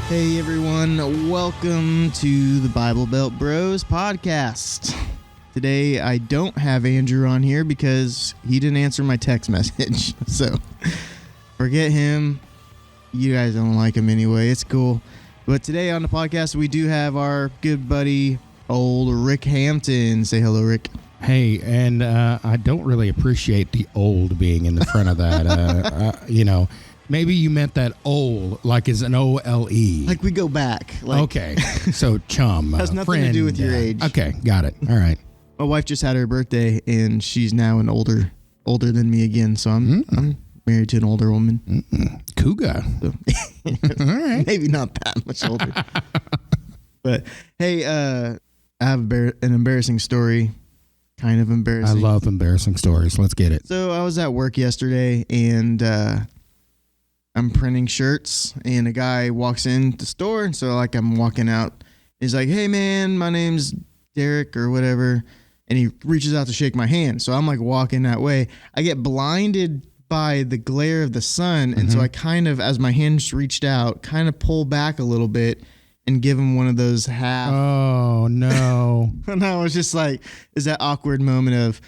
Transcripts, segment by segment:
Hey everyone, welcome to the Bible Belt Bros podcast. Today I don't have Andrew on here because he didn't answer my text message. So forget him. You guys don't like him anyway. It's cool. But today on the podcast we do have our good buddy, old Ric Hampton. Say hello, Rick. Hey, and I don't really appreciate the old being in the front of that. Maybe you meant that old, like as an O-L-E. Like we go back. Okay, so chum. Has nothing friend, to do with your age. Okay, got it. All right. My wife just had her birthday, and she's now an older than me again. So I'm married to an older woman. Cougar. So, All right. maybe not that much older. But hey, I have an embarrassing story. Kind of embarrassing. I love embarrassing stories. Let's get it. So I was at work yesterday, and I'm printing shirts, and a guy walks in the store, and so like I'm walking out. He's like, "Hey man, my name's Derek or whatever," and he reaches out to shake my hand. So I'm like walking that way. I get blinded by the glare of the sun, and so I kind of, as my hands reached out, kind of pull back a little bit and give him one of those half. Oh no! And I was just like, is that awkward moment of,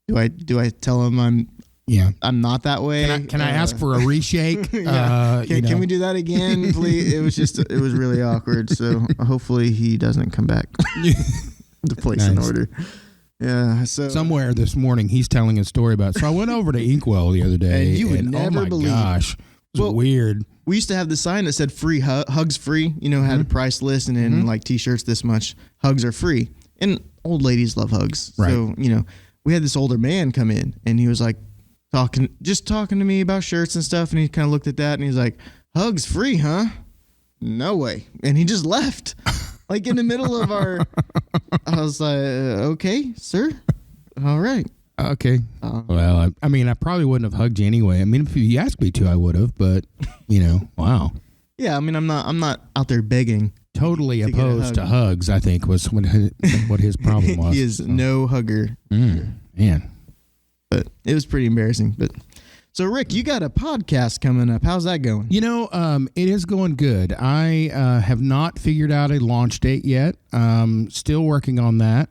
do I tell him I'm not that way? Can I ask for a reshake? Yeah. Can we do that again, please? It was really awkward. So hopefully he doesn't come back to place an order. Yeah. So somewhere this morning he's telling a story about. So I went over to Inkwell the other day, and you would never believe. Oh my gosh, it was weird. We used to have the sign that said free hugs free. Had a price list, and then like T-shirts this much. Hugs are free, and old ladies love hugs. Right. So we had this older man come in, and he was like talking to me about shirts and stuff, and he kind of looked at that, and he's like, "Hugs free, huh? No way!" And he just left, like in the middle of our. I was like, "Okay, sir, all right." Okay. Well, I probably wouldn't have hugged you anyway. I mean, if you asked me to, I would have. But wow. Yeah, I'm not out there begging. Totally opposed to hugs, I think, was what his problem was. He is no hugger. Man. But it was pretty embarrassing. But so, Rick, you got a podcast coming up. How's that going? It is going good. I have not figured out a launch date yet. Still working on that.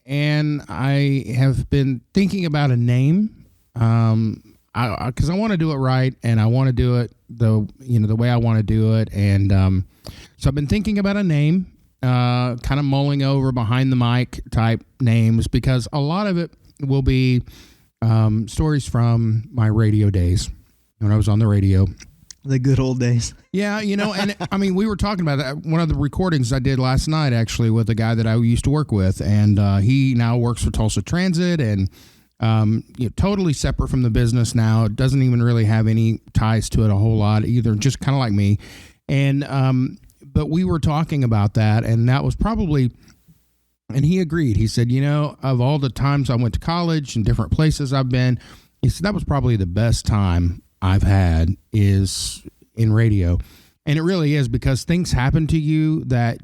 And I have been thinking about a name, because I want to do it right, and I want to do it the way I want to do it, and so I've been thinking about a name, kind of mulling over behind the mic type names, because a lot of it will be stories from my radio days when I was on the radio. The good old days. Yeah, and we were talking about that. One of the recordings I did last night, actually, with a guy that I used to work with, and he now works for Tulsa Transit, and totally separate from the business now. Doesn't even really have any ties to it a whole lot either, just kind of like me. And but we were talking about that, and that was probably, and he agreed. He said, of all the times I went to college and different places I've been, he said that was probably the best time I've had is in radio. And it really is, because things happen to you that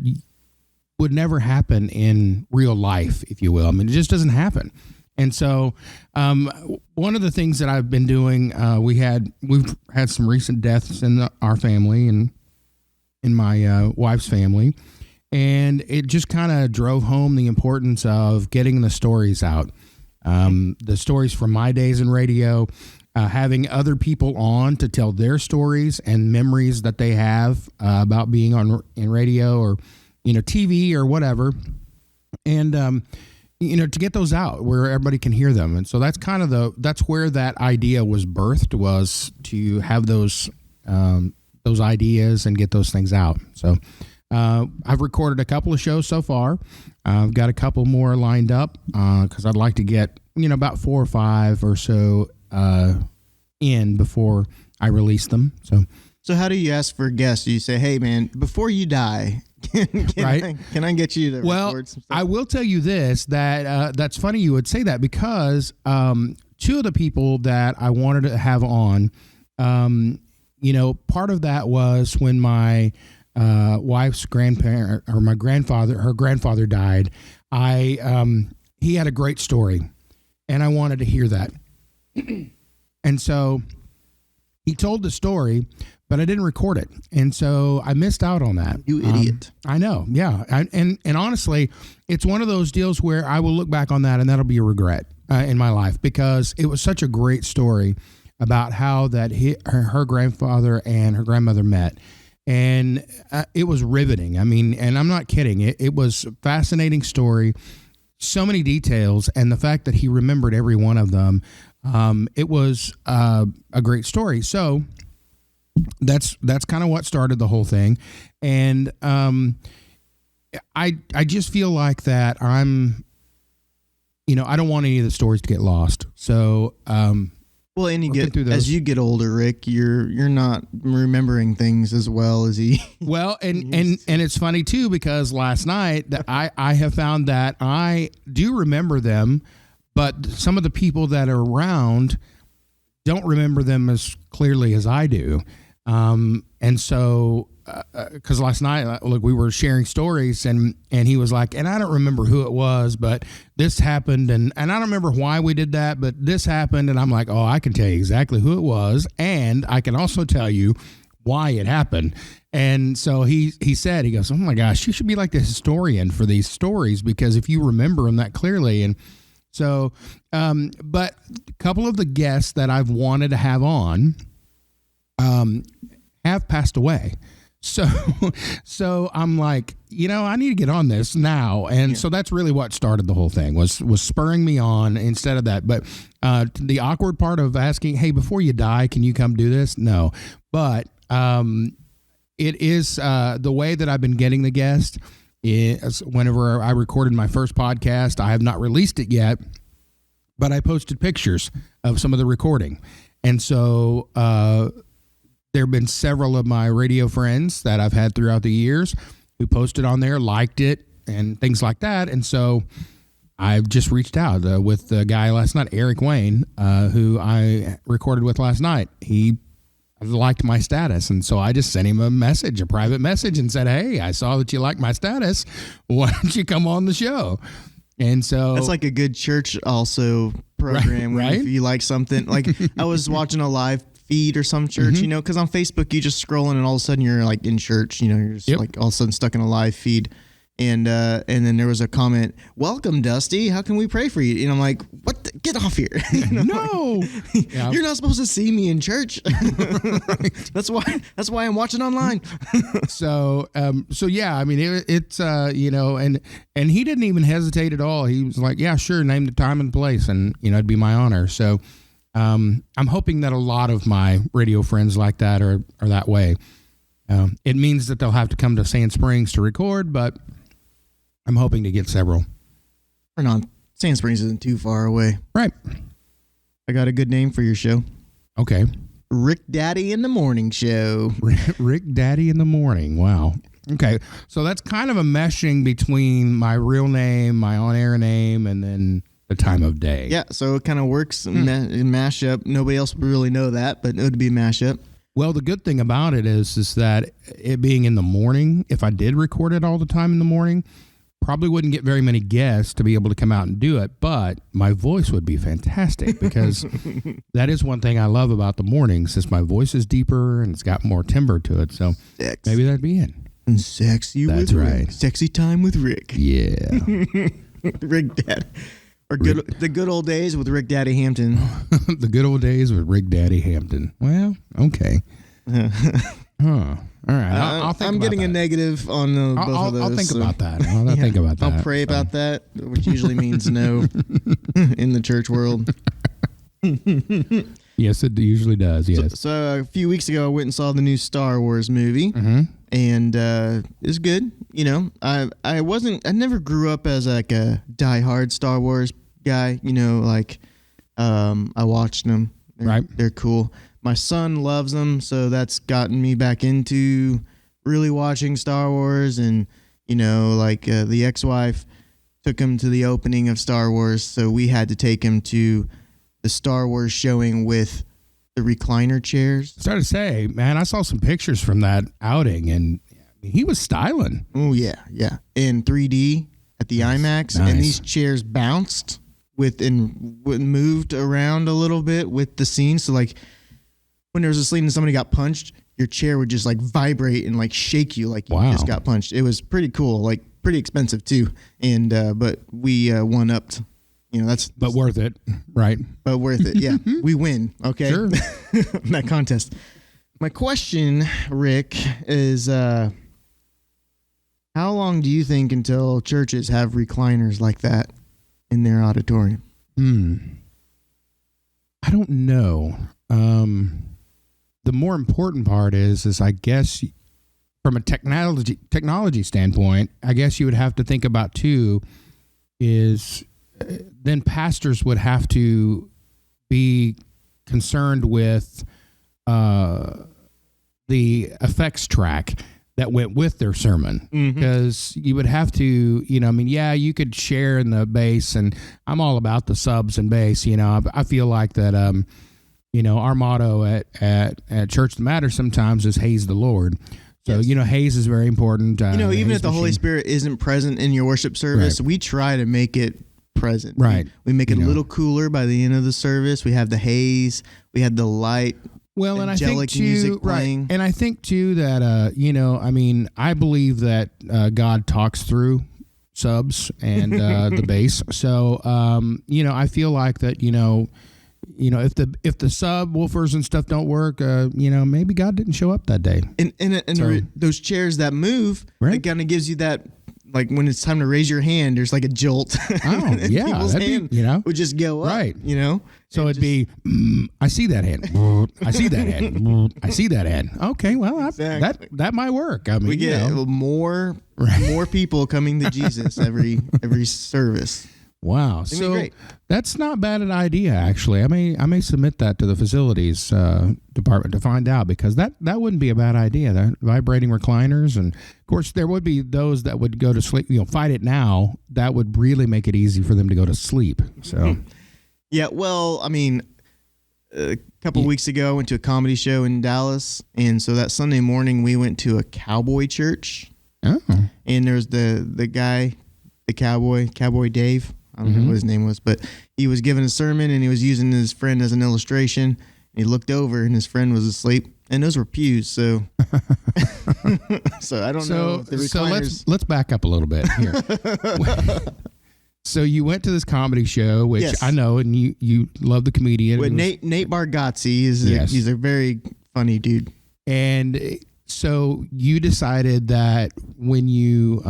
would never happen in real life, if you will. It just doesn't happen. And so one of the things that I've been doing, we've had some recent deaths in our family and in my wife's family. And it just kind of drove home the importance of getting the stories out. The stories from my days in radio, having other people on to tell their stories and memories that they have about being in radio or TV or whatever, and to get those out where everybody can hear them. And so that's kind of that's where that idea was birthed, was to have those ideas and get those things out. So I've recorded a couple of shows so far. I've got a couple more lined up because I'd like to get about 4 or 5 or so in before I release them. So how do you ask for guests? Do you say, "Hey man, before you die, can I get you to record some stuff?" I will tell you this, that that's funny you would say that, because 2 of the people that I wanted to have on, part of that was when my wife's grandparent, or her grandfather died. He had a great story, and I wanted to hear that. And so he told the story, but I didn't record it. And so I missed out on that. You idiot. I know. Yeah. And honestly, it's one of those deals where I will look back on that and that'll be a regret in my life, because it was such a great story about how that her grandfather and her grandmother met. And it was riveting. I mean, and I'm not kidding. It was a fascinating story. So many details. And the fact that he remembered every one of them, it was a great story. So that's kind of what started the whole thing. And I just feel like that I'm, I don't want any of the stories to get lost. So well, and as you get older, Rick, you're not remembering things as well as he. Well, and it's funny too, because last night I have found that I do remember them, but some of the people that are around don't remember them as clearly as I do. And so, because last night, look, we were sharing stories, and he was like, and I don't remember who it was, but this happened, and I don't remember why we did that, but this happened, and I'm like, oh, I can tell you exactly who it was, and I can also tell you why it happened. And so he said, he goes, oh my gosh, you should be like the historian for these stories, because if you remember them that clearly. And so, but a couple of the guests that I've wanted to have on, have passed away. So I'm like, I need to get on this now. And so that's really what started the whole thing, was spurring me on instead of that. But the awkward part of asking, hey, before you die, can you come do this? No. But it is the way that I've been getting the guest is whenever I recorded my first podcast. I have not released it yet, but I posted pictures of some of the recording. And so there have been several of my radio friends that I've had throughout the years who posted on there, liked it, and things like that. And so I've just reached out with the guy last night, Eric Wayne, who I recorded with last night. He liked my status. And so I just sent him a private message, and said, hey, I saw that you liked my status. Why don't you come on the show? And so that's like a good church also program, right? If you like something. Like I was watching a live feed or some church, because on Facebook you just scrolling and all of a sudden you're like in church, you're just like all of a sudden stuck in a live feed. And then there was a comment, welcome, Dusty. How can we pray for you? And I'm like, what? Get off here. No. You're not supposed to see me in church. That's why I'm watching online. So yeah, I mean, it's, and he didn't even hesitate at all. He was like, yeah, sure. Name the time and place. And, it'd be my honor. So I'm hoping that a lot of my radio friends like that are that way. It means that they'll have to come to Sand Springs to record, but I'm hoping to get several. Or not. Sand Springs isn't too far away. Right. I got a good name for your show. Okay. Rick Daddy in the Morning Show. Rick Daddy in the Morning. Wow. Okay. So that's kind of a meshing between my real name, my on-air name, and then the time of day. Yeah. So it kind of works in mashup. Nobody else would really know that, but it would be a mashup. Well, the good thing about it is that it being in the morning, if I did record it all the time in the morning, probably wouldn't get very many guests to be able to come out and do it, but my voice would be fantastic, because that is one thing I love about the mornings, is my voice is deeper and it's got more timbre to it. So maybe that'd be it. And sexy That's with right. Rick. Sexy time with Rick. Yeah. Rick Daddy. Or the good old days with Ric Daddy Hampton. The good old days with Ric Daddy Hampton. Well, okay. All right. I'll think I'm about getting that. a negative on both of those. I'll think about that. I'll think about that. I'll pray about that, which usually means no in the church world. Yes, it usually does. Yes. So a few weeks ago, I went and saw the new Star Wars movie, and it's good. I never grew up as like a diehard Star Wars guy. I watched them. They're cool. My son loves them, so that's gotten me back into really watching Star Wars. And the ex-wife took him to the opening of Star Wars, so we had to take him to the Star Wars showing with the recliner chairs. I started to say, man, I saw some pictures from that outing, and he was styling. Oh yeah, in 3D at the IMAX, and these chairs bounced and moved around a little bit with the scene. So like when there was a scene and somebody got punched, your chair would just like vibrate and like shake you like you just got punched. It was pretty cool, like pretty expensive too. And but we one upped. But worth it, right? But worth it, yeah. We win, okay? Sure. That contest. My question, Rick, is how long do you think until churches have recliners like that in their auditorium? I don't know. The more important part is I guess from a technology standpoint, I guess you would have to think about too is then pastors would have to be concerned with the effects track that went with their sermon, because you would have to, you could share in the bass, and I'm all about the subs and bass. I feel like that, our motto at Church That Matters sometimes is Haze the Lord. So, haze is very important. Even if the Holy Spirit isn't present in your worship service, we try to make it present. Right. We make it a little cooler by the end of the service. We have the haze. We had the light. Well, and I think too, music playing. Right, and I think too that I believe that God talks through subs and the bass. So I feel like that if the subwoofers and stuff don't work, maybe God didn't show up that day. And those chairs that move, it kind of gives you that. Like when it's time to raise your hand, there's like a jolt. Oh, yeah. People's hand would just go up. Right. So it'd be, I see that hand. I see that hand. I see that hand. Okay, well, exactly. that might work. I mean, we get more people coming to Jesus every service. Wow. So that's not bad an idea, actually. I may submit that to the facilities department to find out, because that wouldn't be a bad idea. That vibrating recliners, and of course there would be those that would go to sleep. Fight it now. That would really make it easy for them to go to sleep. So, yeah. Well, a couple weeks ago, I went to a comedy show in Dallas, and so that Sunday morning we went to a cowboy church. Oh. And there's the guy, the Cowboy Dave. I don't know what his name was, but he was giving a sermon and he was using his friend as an illustration. He looked over and his friend was asleep, and those were pews. So, so I don't know. If the recliners... So let's back up a little bit here. So you went to this comedy show, which I know, and you love the comedian. With Nate Bargatze, he's a very funny dude. And so you decided that when you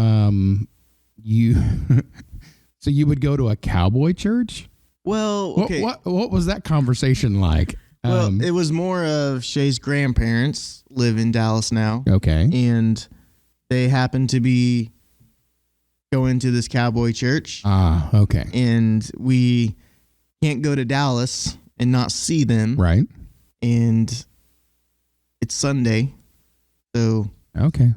So you would go to a cowboy church? Well, okay. What was that conversation like? Well, it was more of Shay's grandparents live in Dallas now. Okay. And they happen to be going to this cowboy church. Ah, okay. And we can't go to Dallas and not see them. Right. And it's Sunday. So. Okay.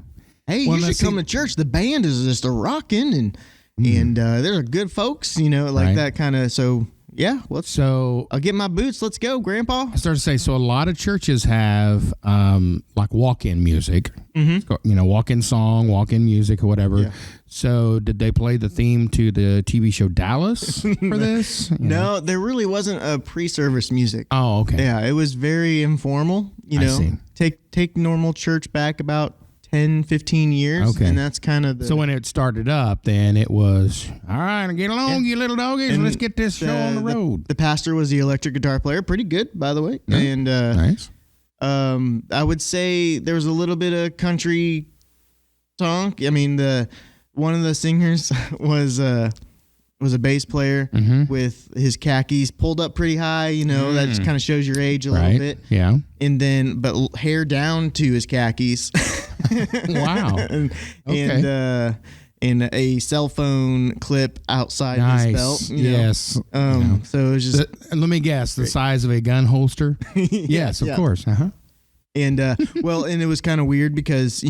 Hey, you should come to church. The band is just a rocking, and they're good folks, that kind of. So yeah, I'll get my boots. Let's go, Grandpa. I started to say, so a lot of churches have like walk-in music, walk-in song, walk-in music, or whatever. Yeah. So did they play the theme to the TV show Dallas for this? No, there really wasn't a pre-service music. Oh, okay. Yeah, it was very informal. I see. Take normal church back about 10, 15 years. Okay. And that's kind of So when it started up, then it was, all right, get along, you little doggies, and let's get this show on the road. The pastor was the electric guitar player. Pretty good, by the way. Yeah. And nice. I would say there was a little bit of country song. One of the singers was a bass player with his khakis pulled up pretty high. That just kind of shows your age a little bit. Yeah. And then, but hair down to his khakis. Wow. And a cell phone clip outside his belt. Yes. So it was just. Let me guess, the size of a gun holster. Yes, of course. And and it was kind of weird because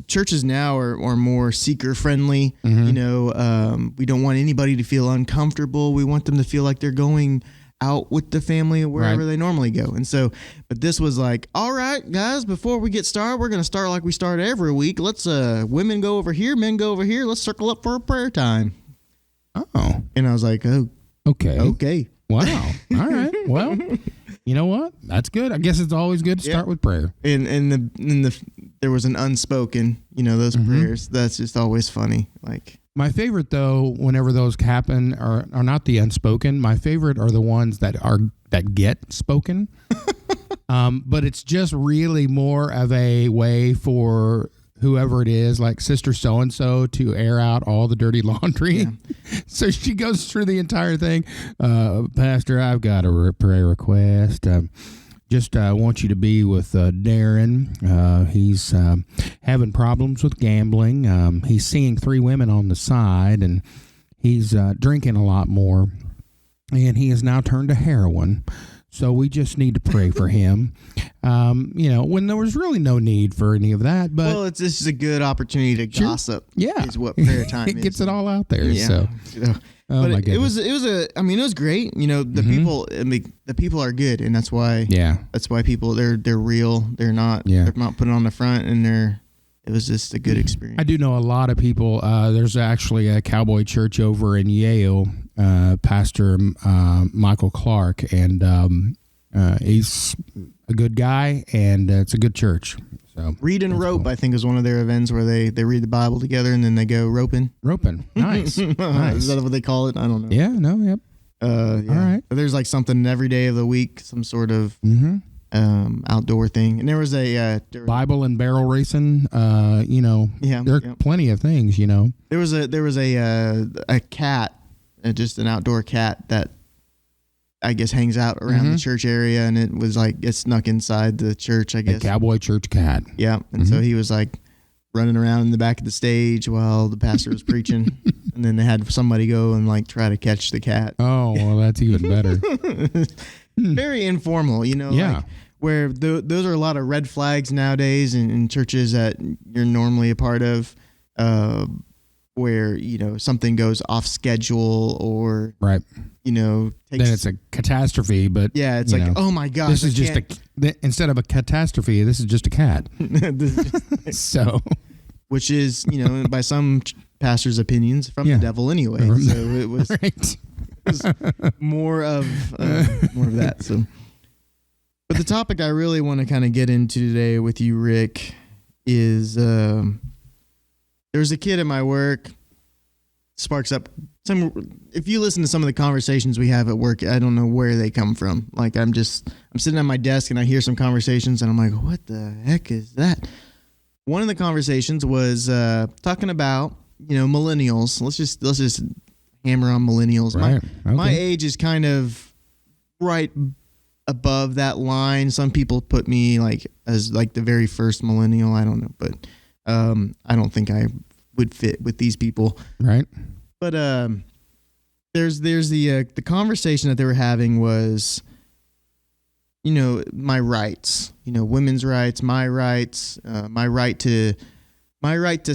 churches now are more seeker friendly. We don't want anybody to feel uncomfortable. We want them to feel like they're going out with the family wherever they normally go. And so, but this was like, all right, guys, before we get started, we're going to start like we start every week. Let's women go over here, men go over here. Let's circle up for a prayer time. Oh. And I was like, oh, okay. Wow. All right. Well. You know what? That's good. I guess it's always good to start with prayer. And there was an unspoken, those prayers. That's just always funny. Like my favorite though, whenever those happen, are not the unspoken. My favorite are the ones that get spoken. But it's just really more of a way for whoever it is, like Sister So-and-so, to air out all the dirty laundry. Yeah. So she goes through the entire thing. Pastor, I've got a prayer request. Just want you to be with Darren. He's having problems with gambling. He's seeing 3 women on the side, and he's drinking a lot more. And he has now turned to heroin. So we just need to pray for him. When there was really no need for any of that. But this is a good opportunity to gossip. Yeah, is what prayer time is. It gets it all out there. Yeah. So, but it was great. The people. The people are good, and that's why. Yeah, that's why people they're real. They're not. Yeah. They're not putting on the front, and it was just a good experience. I do know a lot of people. There's actually a cowboy church over in Yale, Pastor Michael Clark, and he's a good guy, and it's a good church. So Read and Rope, cool. I think, is one of their events where they read the Bible together and then they go roping. Nice. Nice. Is that what they call it? I don't know. Yeah, no, yep. Yeah. All right. But there's like something every day of the week, some sort of outdoor thing. And there was a Bible and barrel racing. There are plenty of things. There was a cat, just an outdoor cat that I guess hangs out around the church area, and it was like it snuck inside the church. I guess a cowboy church cat. Yeah, and so he was like running around in the back of the stage while the pastor was preaching, and then they had somebody go and like try to catch the cat. Oh, well, that's even better. Very informal, Yeah. like where those are a lot of red flags nowadays in churches that you're normally a part of, where something goes off schedule or right. Then it's a catastrophe, but yeah, it's like, oh my gosh, this is just instead of a catastrophe, this is just a cat. So, which is, by some pastors' opinions, from the devil anyway. So it was, right. it was more of that. So, but the topic I really want to kind of get into today with you, Rick, is there's a kid at my work. Sparks up if you listen to some of the conversations we have at work, I don't know where they come from. Like I'm sitting at my desk and I hear some conversations and I'm like, what the heck is that? One of the conversations was talking about, millennials. Let's just hammer on millennials. Right. My age is kind of right above that line. Some people put me like as like the very first millennial. I don't know, but I don't think I would fit with these people. Right. But there's the conversation that they were having was, my rights, women's rights, my rights, my right to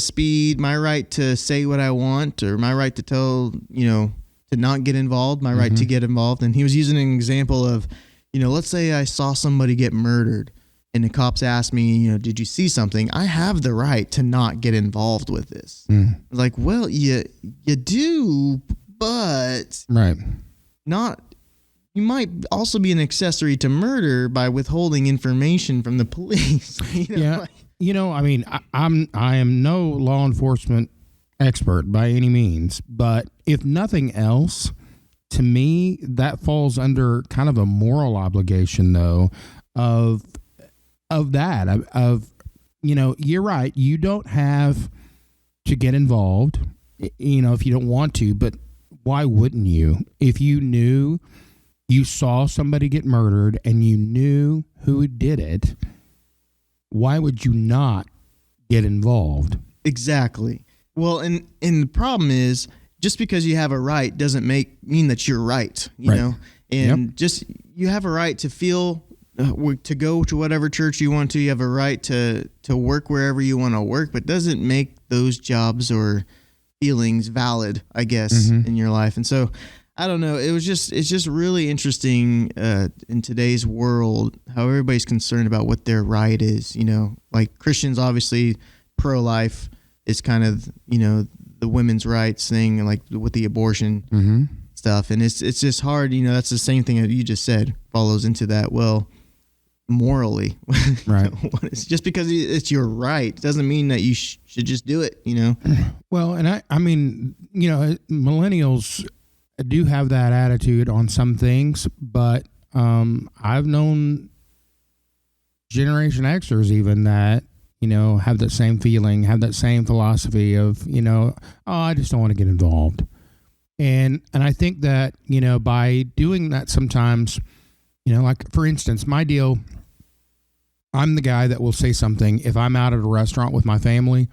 speed, my right to say what I want, or my right to tell, to not get involved, my right to get involved. And he was using an example of, let's say I saw somebody get murdered. And the cops asked me, did you see something? I have the right to not get involved with this. Like, well, you do, but right. Not. You might also be an accessory to murder by withholding information from the police. Yeah. I am no law enforcement expert by any means, but if nothing else, to me, that falls under kind of a moral obligation, though, of you're right. You don't have to get involved, if you don't want to, but why wouldn't you? If you knew you saw somebody get murdered and you knew who did it, why would you not get involved? Exactly. Well, and the problem is just because you have a right doesn't mean that you're right, you know, and just, you have a right to feel, to go to whatever church you want to. You have a right to work wherever you want to work, but doesn't make those jobs or feelings valid, I guess, in your life. And so, I don't know. It's just really interesting in today's world how everybody's concerned about what their right is. Like Christians, obviously, pro-life is kind of, the women's rights thing, like with the abortion. stuff. And it's just hard. That's the same thing that you just said follows into that. Well, morally, right. Just because it's your right doesn't mean that you should just do it, Well, and I mean, millennials do have that attitude on some things, but I've known Generation Xers even that, have that same feeling, have that same philosophy of, I just don't want to get involved. And I think that, by doing that sometimes, like for instance, my deal, I'm the guy that will say something if I'm out at a restaurant with my family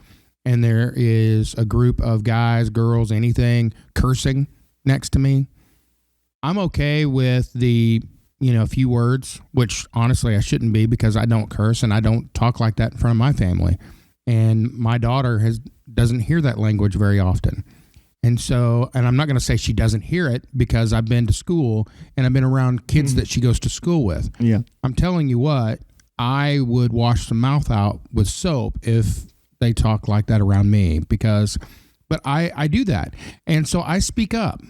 and there is a group of guys, girls, anything cursing next to me. I'm okay with the, few words, which honestly I shouldn't be because I don't curse and I don't talk like that in front of my family. And my daughter doesn't hear that language very often. And so, and I'm not going to say she doesn't hear it because I've been to school and I've been around kids that she goes to school with. Yeah. I'm telling you what, I would wash the mouth out with soap if they talk like that around me but I do that. And so I speak up.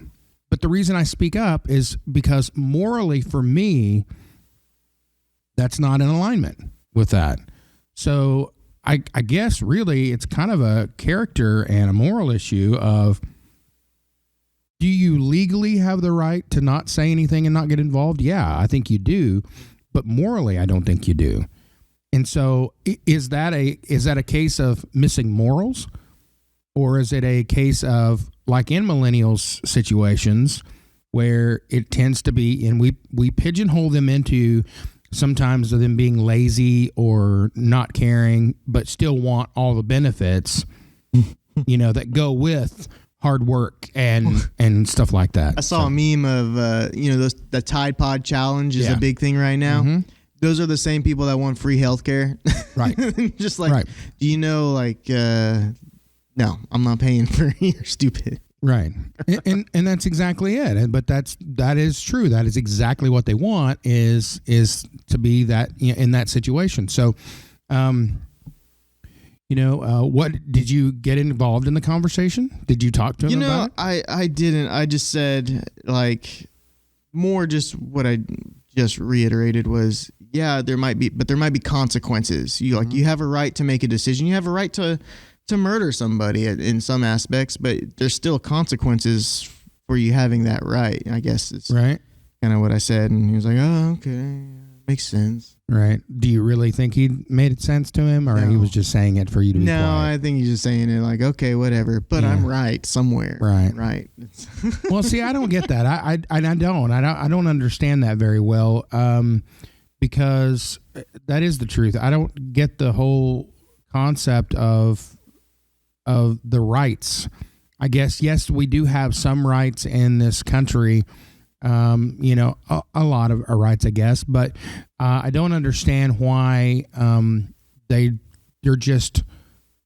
But the reason I speak up is because morally for me, that's not in alignment with that. So I guess really it's kind of a character and a moral issue of, do you legally have the right to not say anything and not get involved? Yeah, I think you do. But morally, I don't think you do. And so is that a case of missing morals? Or is it a case of, like in millennials situations, where it tends to be, and we pigeonhole them into sometimes of them being lazy or not caring, but still want all the benefits, that go with hard work and stuff like that. I saw a meme of the Tide Pod challenge is a big thing right now. Mm-hmm. Those are the same people that want free healthcare. Right. Just like, right. No, I'm not paying for you're stupid. Right. and that's exactly it. But that is true. That is exactly what they want is to be that in that situation. So what did you get involved in the conversation? Did you talk to him about it? I didn't. I just said more just what I just reiterated was, there might be consequences. You you have a right to make a decision. You have a right to murder somebody in some aspects, but there's still consequences for you having that right. I guess it's right. Kind of what I said. And he was like, oh, okay. Makes sense. Right. Do you really think he made sense to him, or he was just saying it for you to be quiet? No, I think he's just saying it like, okay, whatever, but I'm right somewhere. Right. Well, see, I don't get that. I don't understand that very well, because that is the truth. I don't get the whole concept of the rights. I guess, yes, we do have some rights in this country, a lot of rights, I guess, but I don't understand why they're just,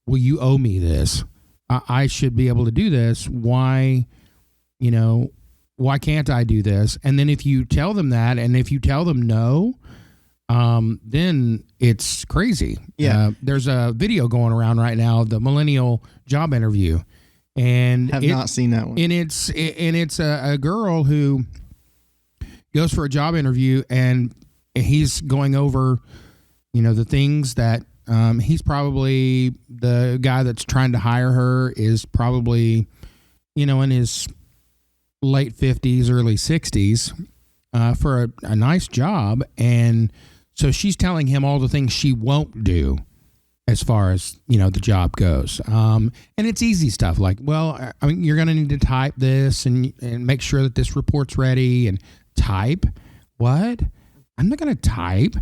well, you owe me this. I should be able to do this. Why can't I do this? And then if you tell them that, and if you tell them no, then it's crazy. Yeah. There's a video going around right now, the millennial job interview, and have not seen that one. And it's a girl who goes for a job interview, and he's going over, the things that he's probably, the guy that's trying to hire her is probably, in his late 50s, early 60s, for a nice job. And so she's telling him all the things she won't do as far as, the job goes. And it's easy stuff like, well, I mean, you're going to need to type this and make sure that this report's ready. And type? What? I'm not going to type,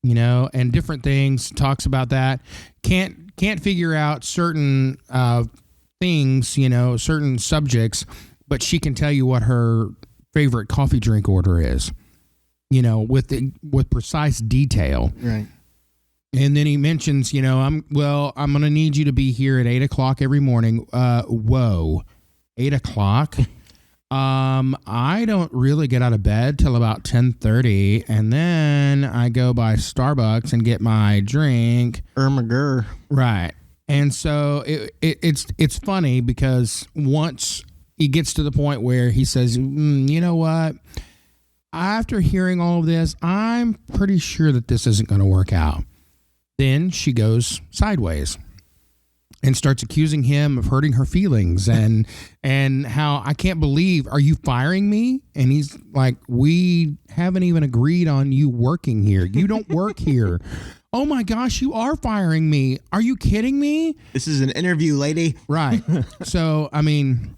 and different things, talks about that. Can't figure out certain things, certain subjects, but she can tell you what her favorite coffee drink order is, with precise detail. Right. And then he mentions, I'm going to need you to be here at 8:00 every morning. Whoa, 8:00? I don't really get out of bed till about 10:30, and then I go by Starbucks and get my drink. Ermager. Right. And so it's funny because once, he gets to the point where he says, you know what? After hearing all of this, I'm pretty sure that this isn't going to work out. Then she goes sideways and starts accusing him of hurting her feelings and how I can't believe, are you firing me? And he's like, we haven't even agreed on you working here. You don't work here. Oh my gosh, you are firing me. Are you kidding me? This is an interview, lady. Right. So, I mean,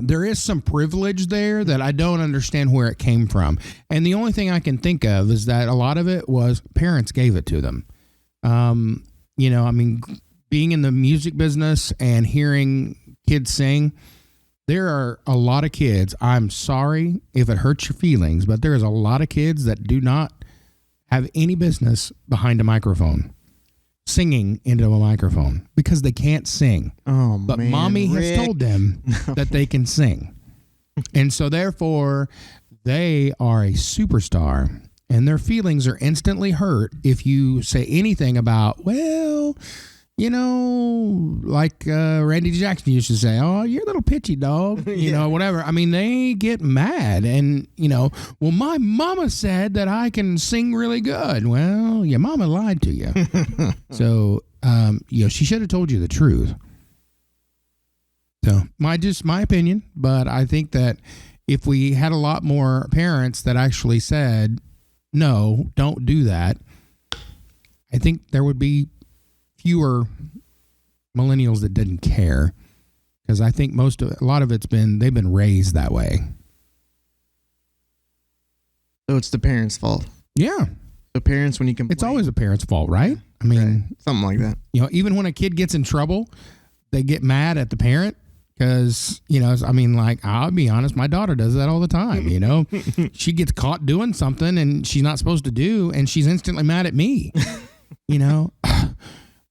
there is some privilege there that I don't understand where it came from. And the only thing I can think of is that a lot of it was parents gave it to them. You know, I mean, being in the music business and hearing kids sing, there are a lot of kids. I'm sorry if it hurts your feelings, but there is a lot of kids that do not have any business behind a microphone, singing into a microphone because they can't sing. Oh, but man, mommy Rick. has told them that they can sing. And so therefore, they are a superstar. And their feelings are instantly hurt if you say anything about, well, you know, like Randy Jackson used to say, oh, you're a little pitchy dog, you know, whatever. I mean, they get mad and, you know, well, my mama said that I can sing really good. Well, your mama lied to you. So, you know, she should have told you the truth. So, my opinion, but I think that if we had a lot more parents that actually said, no, don't do that, I think there would be fewer millennials that didn't care, because I think a lot of they've been raised that way. So it's the parents' fault. Yeah. The parents, when you complain. It's always the parents' fault, right? I mean, right. Something like that. You know, even when a kid gets in trouble, they get mad at the parent. Because, you know, I mean, like, I'll be honest, my daughter does that all the time, you know. She gets caught doing something and she's not supposed to do, and she's instantly mad at me, you know.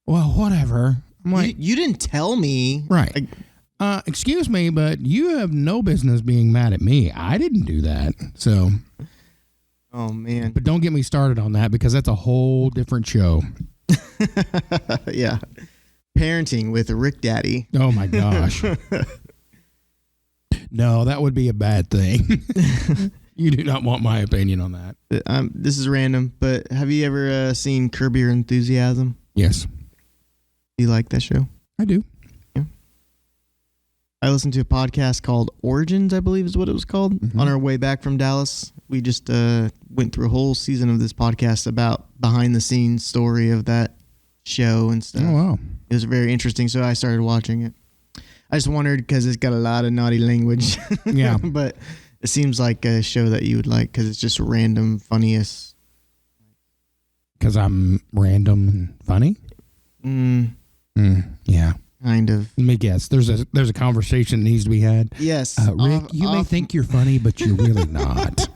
Well, whatever. I'm like, you didn't tell me. Right. Excuse me, but you have no business being mad at me. I didn't do that. So. Oh, man. But don't get me started on that, because that's a whole different show. Yeah. Parenting with Rick Daddy. Oh my gosh. No, that would be a bad thing. You do not want my opinion on that. This is random, but have you ever seen Curb Your Enthusiasm? Yes. Do you like that show? I do. Yeah. I listened to a podcast called Origins, I believe is what it was called. Mm-hmm. On our way back from Dallas. We just went through a whole season of this podcast about behind the scenes story of that show and stuff. Oh, wow. It was very interesting, so I started watching it. I just wondered because it's got a lot of naughty language. Yeah. But it seems like a show that you would like because it's just random, funniest. Because I'm random and funny? Yeah. Kind of. Let me guess. There's a conversation that needs to be had. Yes. Rick, you may think you're funny, but you're really not.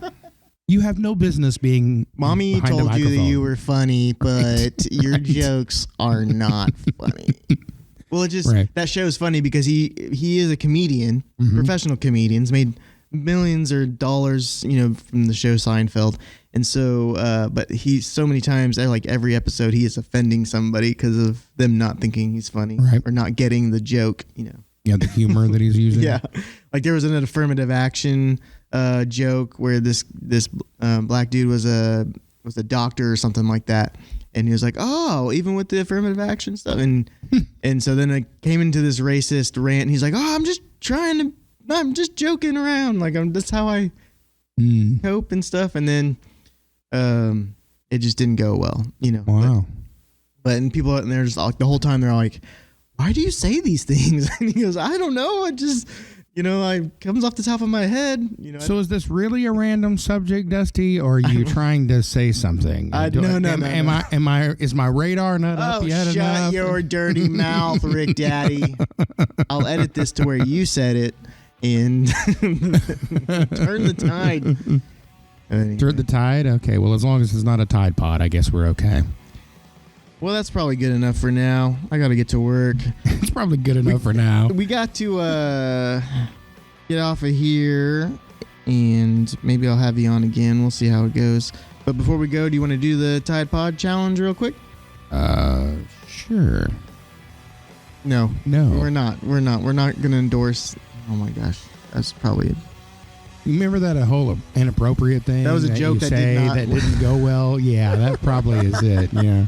You have no business being Mommy behind told a you that microphone. you were funny, but your jokes are not funny. Well, it just that show is funny because he is a comedian, professional comedians, made millions or dollars, you know, from the show Seinfeld, and so, but he so many times, like every episode, he is offending somebody because of them not thinking he's funny or not getting the joke, you know. Yeah, the humor that he's using. Yeah, like there was an affirmative action joke where this black dude was a doctor or something like that, and he was like, "Oh, even with the affirmative action stuff," and so then it came into this racist rant. And he's like, "Oh, I'm just joking around, like that's how I cope and stuff," and then it just didn't go well, you know. Wow. But and people out there just like the whole time they're like, "Why do you say these things?" And he goes, "I don't know. It just, you know, it comes off the top of my head." You know. So is this really a random subject, Dusty, or are you trying to say something? No. Is my radar not up yet shut enough? your dirty mouth, Rick Daddy. I'll edit this to where you said it and turn the tide. Anyway. Turn the tide? Okay, well, as long as it's not a Tide Pod, I guess we're okay. Well, that's probably good enough for now. I got to get to work. It's probably good enough for now. We got to get off of here, and maybe I'll have you on again. We'll see how it goes. But before we go, do you want to do the Tide Pod challenge real quick? Sure. No. No. We're not. We're not going to endorse. Oh, my gosh. That's probably it. You remember that whole inappropriate thing? That was a joke you that say did not that didn't go well. Yeah, that probably is it. Yeah.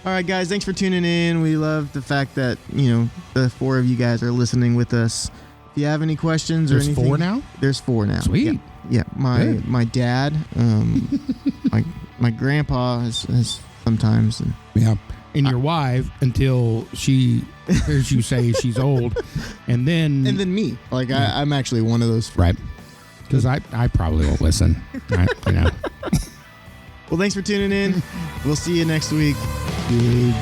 All right, guys, thanks for tuning in. We love the fact that, the 4 of you guys are listening with us. If you have any questions or anything. There's 4 now? There's 4 now. Sweet. Yeah. My dad, my grandpa has sometimes. Yeah. And your wife until she hears you say she's old. And then me. Like, I'm actually one of those. Right. Because I probably won't listen. Well, thanks for tuning in. We'll see you next week. Good.